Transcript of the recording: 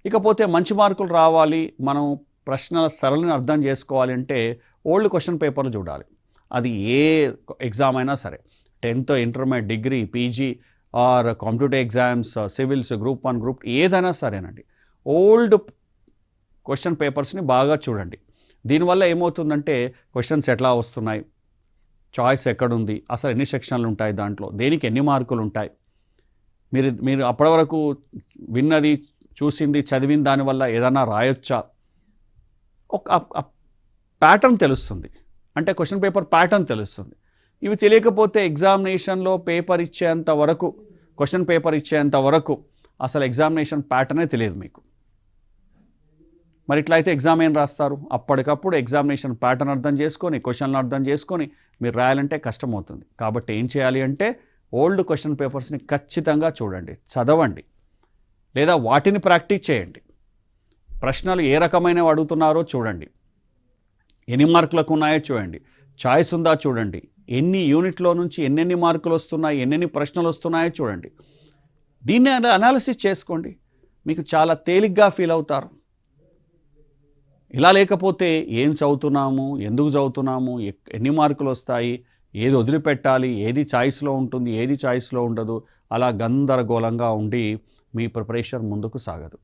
ఇకపోతే మంచి మార్కులు రావాలి, మనం ప్రశ్నల సరళిని అర్థం చేసుకోవాలి అంటే ఓల్డ్ క్వశ్చన్ పేపర్లు చూడాలి. అది ఏ ఎగ్జామ్ అయినా సరే, 10th, intermediate, degree, PG are competitive exams, civils, group 1, group ఏదైనా సరేనండి. ఓల్డ్ క్వశ్చన్ పేపర్స్ని బాగా చూడండి. దీనివల్ల ఏమవుతుందంటే క్వశ్చన్స్ ఎట్లా వస్తున్నాయి, చాయిస్ ఎక్కడుంది, అసలు ఎన్ని సెక్షన్లు ఉంటాయి, దాంట్లో దేనికి ఎన్ని మార్కులు ఉంటాయి, మీరు మీరు అప్పటి వరకు విన్నది, చూసింది, చదివిన దానివల్ల ఏదైనా రాయొచ్చా, ఒక ప్యాటర్న్ తెలుస్తుంది. అంటే క్వశ్చన్ పేపర్ ప్యాటర్న్ తెలుస్తుంది. ఇవి తెలియకపోతే ఎగ్జామినేషన్లో పేపర్ ఇచ్చేంత వరకు, క్వశ్చన్ పేపర్ ఇచ్చేంత వరకు అసలు ఎగ్జామినేషన్ ప్యాటర్నే తెలియదు మీకు. మరి ఇట్లా అయితే ఎగ్జామ్ ఏం రాస్తారు? అప్పటికప్పుడు ఎగ్జామినేషన్ ప్యాటర్న్ అర్థం చేసుకొని, క్వశ్చన్లు అర్థం చేసుకొని మీరు రాయాలంటే కష్టమవుతుంది. కాబట్టి ఏం చేయాలి అంటే ఓల్డ్ క్వశ్చన్ పేపర్స్ని ఖచ్చితంగా చూడండి, చదవండి, లేదా వాటిని ప్రాక్టీస్ చేయండి. ప్రశ్నలు ఏ రకమైనవి అడుగుతున్నారో చూడండి, ఎన్ని మార్కులకు ఉన్నాయో చూడండి, చాయిస్ ఉందా చూడండి, ఎన్ని యూనిట్లో నుంచి ఎన్నెన్ని మార్కులు వస్తున్నాయి, ఎన్నెన్ని ప్రశ్నలు వస్తున్నాయో చూడండి. దీన్ని అనాలిసిస్ చేసుకోండి, మీకు చాలా తేలిగ్గా ఫీల్ అవుతారు. ఇలా లేకపోతే ఏం చదువుతున్నాము, ఎందుకు చదువుతున్నాము, ఎన్ని మార్కులు వస్తాయి, ఏది వదిలిపెట్టాలి, ఏది చాయిస్లో ఉంటుంది, ఏది చాయిస్లో ఉండదు, అలా గందరగోళంగా ఉండి మీ ప్రిపరేషన్ ముందుకు సాగదు.